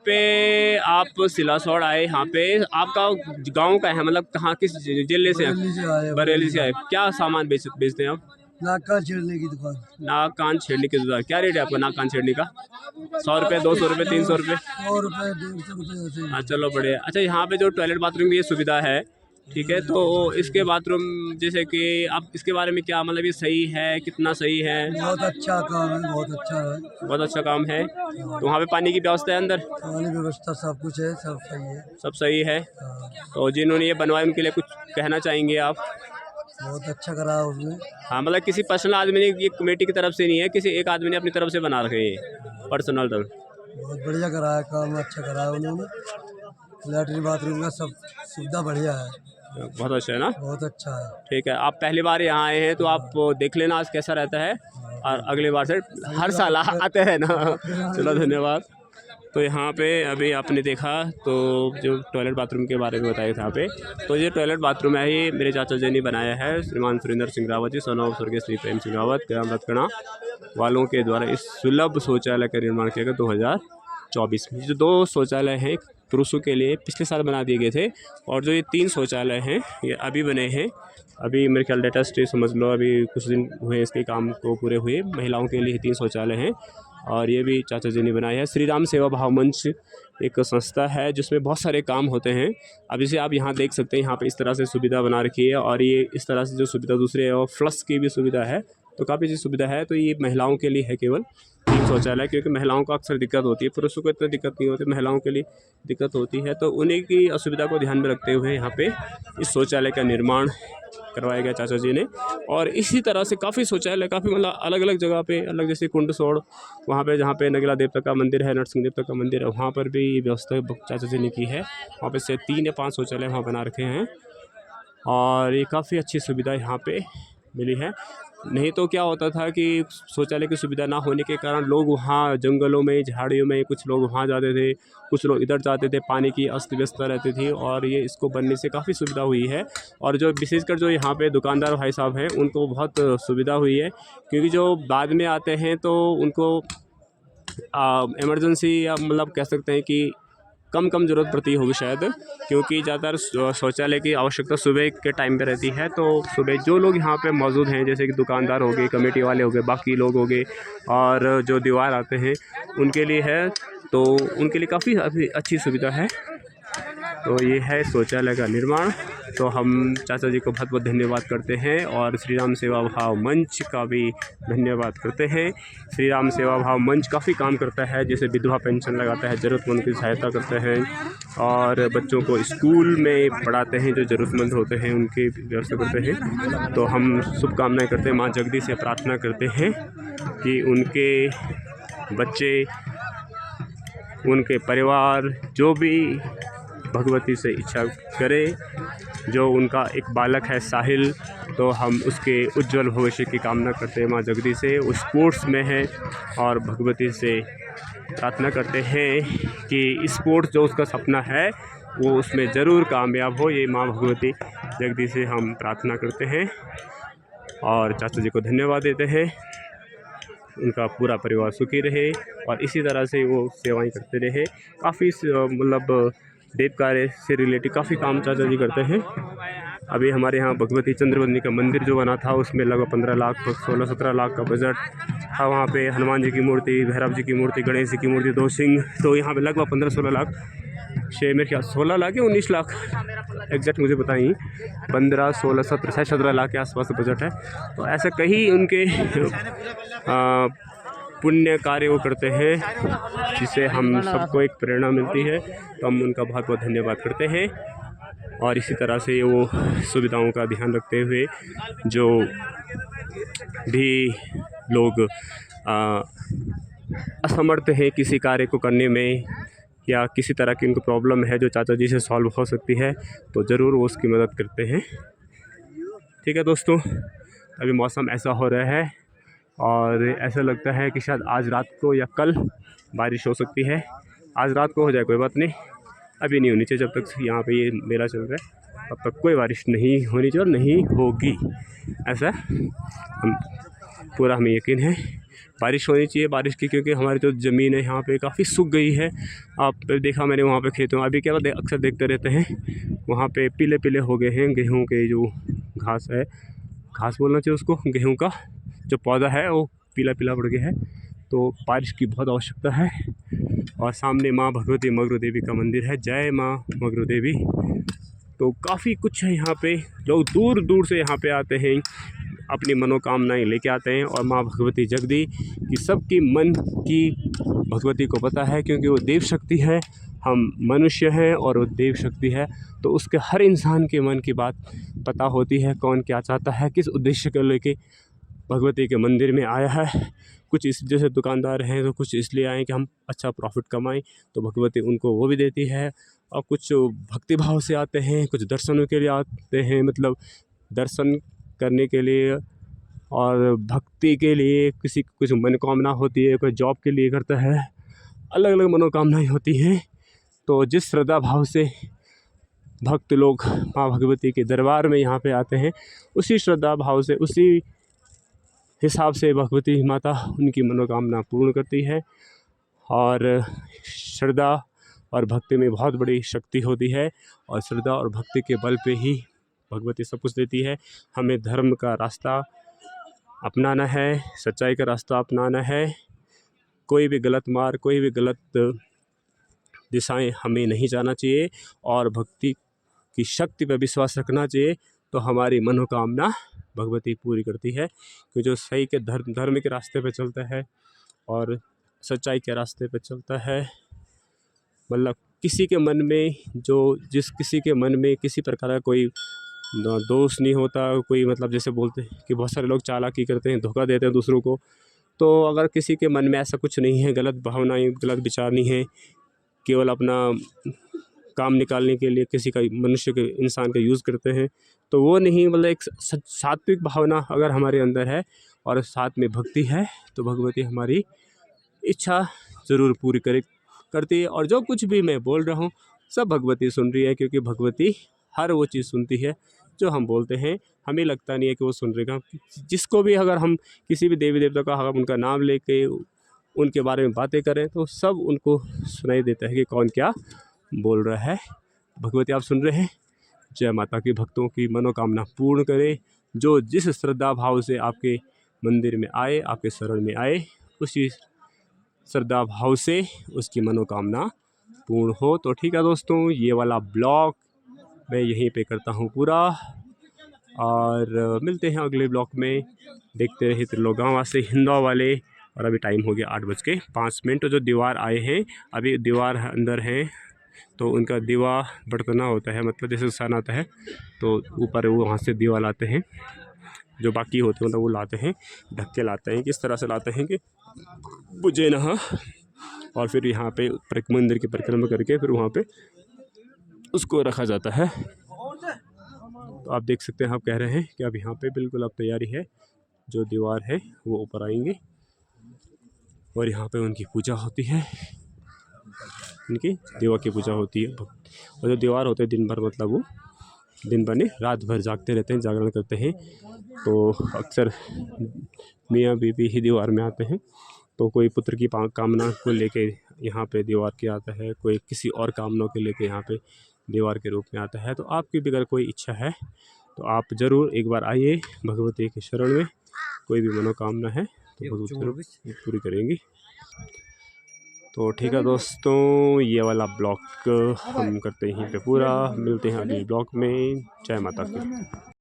पे आप सिलासोड़ आए, यहाँ पे आपका गांव का है, मतलब कहाँ, किस जिले से बरेली से आए, बरेली से आए। क्या सामान बेचते हैं आप? नाक कान छेड़ने की दुकान। नाक कान छेड़ने की दुकान। क्या रेट है आपका नाक कान छेड़ने का? 100 रुपये, 200 रुपये, 300 रुपये? 100 रुपये, 150 रुपये ऐसे ही। हाँ चलो बढ़िया। अच्छा, यहाँ पे जो टॉयलेट बाथरूम की ये सुविधा है, ठीक है, तो इसके बाथरूम जैसे कि आप इसके बारे में क्या, मतलब ये सही है, कितना सही है? बहुत अच्छा काम है, बहुत अच्छा है। बहुत अच्छा काम है। तो वहाँ पे पानी की व्यवस्था है अंदर? पानी व्यवस्था सब कुछ है, सब सही है। सब सही है। हाँ, तो जिन्होंने ये बनवाया उनके लिए कुछ कहना चाहेंगे आप? बहुत अच्छा करा है उसने। हाँ, मतलब किसी पर्सनल आदमी ने, ये कमेटी की तरफ से नहीं है, किसी एक आदमी ने अपनी तरफ से बना रखे हैं पर्सनल तरफ। बहुत बढ़िया करा है, काम अच्छा करा है उन्होंने। लैट्रिन बाथरूम का सब सुविधा बढ़िया है, बहुत अच्छा है ना? बहुत अच्छा है। ठीक है, आप पहली बार यहाँ आए हैं तो आप देख लेना आज कैसा रहता है, और अगली बार से हर साल आते हैं ना। चलो धन्यवाद। तो यहाँ पे अभी आपने देखा तो जो टॉयलेट बाथरूम के बारे में बताया था यहाँ पे, तो ये टॉयलेट बाथरूम है, ये मेरे चाचा जी ने बनाया है, श्रीमान सुरेंद्र सिंह रावत जी, सन ऑफ स्वर्गीय श्री प्रेम सिंह रावत, ग्राम रतकणा वालों के द्वारा इस सुलभ शौचालय का निर्माण किया गया 2024 में। जो 2 शौचालय हैं पुरुषों के लिए पिछले साल बना दिए गए थे, और जो ये 3 शौचालय हैं ये अभी बने हैं। अभी मेरे ख्याल लेटेस्ट समझ लो, अभी कुछ दिन हुए इसके काम को पूरे हुए। महिलाओं के लिए 3 शौचालय हैं, और ये भी चाचा जी ने बनाया है। श्री राम सेवा भाव मंच एक संस्था है जिसमें बहुत सारे काम होते हैं। अब इसे आप यहाँ देख सकते हैं, यहाँ पे इस तरह से सुविधा बना रखी है, और ये इस तरह से जो सुविधा दूसरी है, और फ्लश की भी सुविधा है, तो काफ़ी अच्छी सुविधा है। तो ये महिलाओं के लिए है केवल 3 शौचालय, क्योंकि महिलाओं को अक्सर दिक्कत होती है, पुरुषों को इतना दिक्कत नहीं होती, महिलाओं के लिए दिक्कत होती है। तो उन्हीं की असुविधा को ध्यान में रखते हुए यहाँ पे इस शौचालय का निर्माण करवाया गया चाचा जी ने। और इसी तरह से काफ़ी शौचालय, काफ़ी मतलब अलग अलग जगह पे अलग, जैसे कुंडसोड़ वहाँ पे जहाँ पे नगला देवता का मंदिर है, नरसिंह देवता का मंदिर है, वहाँ पर भी व्यवस्था चाचा जी ने की है। वहाँ पे से 3 या 5 शौचालय वहाँ बना रखे हैं, और ये काफ़ी अच्छी सुविधा यहाँ पे मिली है। नहीं तो क्या होता था कि शौचालय की सुविधा ना होने के कारण लोग वहाँ जंगलों में, झाड़ियों में, कुछ लोग वहाँ जाते थे, कुछ लोग इधर जाते थे, पानी की अस्त व्यवस्था रहती थी, और ये इसको बनने से काफ़ी सुविधा हुई है। और जो विशेषकर जो यहाँ पे दुकानदार भाई साहब हैं उनको बहुत सुविधा हुई है, क्योंकि जो बाद में आते हैं तो उनको इमरजेंसी, या मतलब कह सकते हैं कि कम ज़रूरत पड़ती होगी शायद, क्योंकि ज़्यादातर शौचालय की आवश्यकता सुबह के टाइम पे रहती है। तो सुबह जो लोग यहाँ पे मौजूद हैं, जैसे कि दुकानदार हो गए, कमेटी वाले हो गए, बाकी लोग हो गए, और जो दीवार आते हैं उनके लिए है, तो उनके लिए काफ़ी अच्छी सुविधा है। तो ये है शौचालय का निर्माण। तो हम चाचा जी को बहुत बहुत धन्यवाद करते हैं, और श्री राम सेवा भाव मंच का भी धन्यवाद करते हैं। श्री राम सेवा भाव मंच काफ़ी काम करता है, जैसे विधवा पेंशन लगाता है, ज़रूरतमंद की सहायता करते हैं, और बच्चों को स्कूल में पढ़ाते हैं, जो ज़रूरतमंद होते हैं उनकी व्यवस्था करते हैं। तो हम शुभकामनाएँ करते हैं, माँ जगदीश से प्रार्थना करते हैं कि उनके बच्चे, उनके परिवार, जो भी भगवती से इच्छा करे, जो उनका एक बालक है साहिल, तो हम उसके उज्जवल भविष्य की कामना करते हैं माँ जगदीश से। वो स्पोर्ट्स में है, और भगवती से प्रार्थना करते हैं कि स्पोर्ट्स जो उसका सपना है वो उसमें ज़रूर कामयाब हो। ये माँ भगवती जगदीश से हम प्रार्थना करते हैं, और चाचा जी को धन्यवाद देते हैं। उनका पूरा परिवार सुखी रहे, और इसी तरह से वो सेवाएं करते रहे। काफ़ी मतलब देव कार्य से रिलेटेड काफ़ी काम चाचा जी करते हैं। अभी हमारे यहाँ भगवती चंद्रवदनी का मंदिर जो बना था, उसमें लगभग 15 लाख, 16-17 लाख का बजट था। वहाँ पे हनुमान जी की मूर्ति, भैरव जी की मूर्ति, गणेश जी की मूर्ति, 2 सिंह, तो यहाँ पे लगभग 15-16 लाख, मेरे क्या 16 लाख या 19 लाख एग्जैक्ट मुझे बताइए, 15, 16, 17, 17 लाख के आसपास बजट है। तो ऐसे कई उनके पुण्य कार्य वो करते हैं, जिससे हम सबको एक प्रेरणा मिलती है। तो हम उनका बहुत बहुत धन्यवाद करते हैं, और इसी तरह से वो सुविधाओं का ध्यान रखते हुए जो भी लोग असमर्थ हैं किसी कार्य को करने में, या किसी तरह की उनको प्रॉब्लम है जो चाचा जी से सॉल्व हो सकती है, तो ज़रूर वो उसकी मदद करते हैं। ठीक है दोस्तों, अभी मौसम ऐसा हो रहा है, और ऐसा लगता है कि शायद आज रात को या कल बारिश हो सकती है। आज रात को हो जाए कोई बात नहीं, अभी नहीं होनी चाहिए। जब तक यहाँ पे ये मेला चल रहा है तब तक कोई बारिश नहीं होनी चाहिए, और नहीं होगी, ऐसा हमें यकीन है। बारिश होनी चाहिए बारिश की, क्योंकि हमारी जो ज़मीन है यहाँ पे काफ़ी सूख गई है। आप देखा मैंने वहाँ पे खेतों, अभी क्या अक्सर देखते रहते हैं वहाँ पे पीले पीले हो गए हैं गेहूँ के जो घास है, घास बोलना चाहिए उसको, गेहूँ का जो पौधा है वो पीला पीला पड़ गया है। तो बारिश की बहुत आवश्यकता है। और सामने माँ भगवती मगरू देवी का मंदिर है, जय माँ मगरू देवी। तो काफ़ी कुछ है यहाँ पे, लोग दूर दूर से यहाँ पे आते हैं, अपनी मनोकामनाएं लेके आते हैं। और माँ भगवती जगदी की सबकी मन की भगवती को पता है, क्योंकि वो देव शक्ति है, हम मनुष्य हैं और वो देव शक्ति है। तो उसके हर इंसान के मन की बात पता होती है, कौन क्या चाहता है, किस उद्देश्य को लेके भगवती के मंदिर में आया है। कुछ इस जैसे दुकानदार हैं तो कुछ इसलिए आए कि हम अच्छा प्रॉफिट कमाएं, तो भगवती उनको वो भी देती है। और कुछ भक्ति भाव से आते हैं, कुछ दर्शनों के लिए आते हैं, मतलब दर्शन करने के लिए और भक्ति के लिए। किसी की कुछ मनोकामना होती है, कोई जॉब के लिए करता है, अलग अलग मनोकामनाएं होती हैं। तो जिस श्रद्धा भाव से भक्त लोग माँ भगवती के दरबार में यहाँ पे आते हैं, उसी श्रद्धा भाव से, उसी हिसाब से भगवती माता उनकी मनोकामना पूर्ण करती है। और श्रद्धा और भक्ति में बहुत बड़ी शक्ति होती है, और श्रद्धा और भक्ति के बल पे ही भगवती सब कुछ देती है। हमें धर्म का रास्ता अपनाना है, सच्चाई का रास्ता अपनाना है। कोई भी गलत मार्ग, कोई भी गलत दिशाएं हमें नहीं जाना चाहिए, और भक्ति की शक्ति पर विश्वास रखना चाहिए। तो हमारी मनोकामना भगवती पूरी करती है। कि जो सही के धर्म के रास्ते पे चलता है और सच्चाई के रास्ते पे चलता है, मतलब किसी के मन में किसी के मन में किसी प्रकार का कोई दोष नहीं होता। कोई मतलब जैसे बोलते हैं कि बहुत सारे लोग चालाकी करते हैं, धोखा देते हैं दूसरों को। तो अगर किसी के मन में ऐसा कुछ नहीं है, गलत भावनाएं, गलत विचार नहीं है, केवल अपना काम निकालने के लिए किसी का मनुष्य के इंसान का यूज़ करते हैं, तो वो नहीं, मतलब एक सात्विक भावना अगर हमारे अंदर है और साथ में भक्ति है, तो भगवती हमारी इच्छा ज़रूर पूरी करती है। और जो कुछ भी मैं बोल रहा हूँ सब भगवती सुन रही है, क्योंकि भगवती हर वो चीज़ सुनती है जो हम बोलते हैं। हमें लगता नहीं है कि वो सुन रहेगा। जिसको भी अगर हम किसी भी देवी देवता का अगर उनका नाम लेके उनके बारे में बातें करें, तो सब उनको सुनाई देता है कि कौन क्या बोल रहा है। भगवती आप सुन रहे हैं, जय माता की भक्तों की मनोकामना पूर्ण करे। जो जिस श्रद्धा भाव से आपके मंदिर में आए, आपके शरण में आए, उसी श्रद्धा भाव से उसकी मनोकामना पूर्ण हो। तो ठीक है दोस्तों, ये वाला ब्लॉग मैं यहीं पे करता हूँ पूरा, और मिलते हैं अगले ब्लॉग में। देखते रहिए त्रिलोकगांव से हिंदुआ वाले। और अभी टाइम हो गया 8:05। जो दीवार आए हैं, अभी दीवार अंदर है, तो उनका दीवा बरतना होता है, मतलब जैसे सन आता है तो ऊपर वो वहाँ से दीवा लाते हैं। जो बाकी होते हैं मतलब वो लाते हैं, ढक के लाते हैं। किस तरह से लाते हैं कि बुझे ना, और फिर यहाँ पे मंदिर की परिक्रमा करके फिर वहाँ पे उसको रखा जाता है। तो आप देख सकते हैं, आप कह रहे हैं कि अब यहाँ पे बिल्कुल अब तैयारी है। जो दीवार है वो ऊपर आएंगे और यहाँ पे उनकी पूजा होती है, इनकी दीवा की पूजा होती है। और जो दीवार होते हैं दिन भर, मतलब वो दिन भर नहीं, रात भर जागते रहते हैं, जागरण करते हैं। तो अक्सर मियाँ बीबी ही दीवार में आते हैं। तो कोई पुत्र की कामना को लेके यहाँ पे दीवार के आता है, कोई किसी और कामना के लेके यहाँ पे दीवार के रूप में आता है। तो आपकी भी अगर कोई इच्छा है तो आप ज़रूर एक बार आइए भगवती के शरण में। कोई भी मनोकामना है तो भगवती पूरी करेंगी। तो ठीक है दोस्तों, ये वाला ब्लॉग हम करते हैं यहीं पे पूरा। मिलते हैं अगले ब्लॉग में। जय माता की।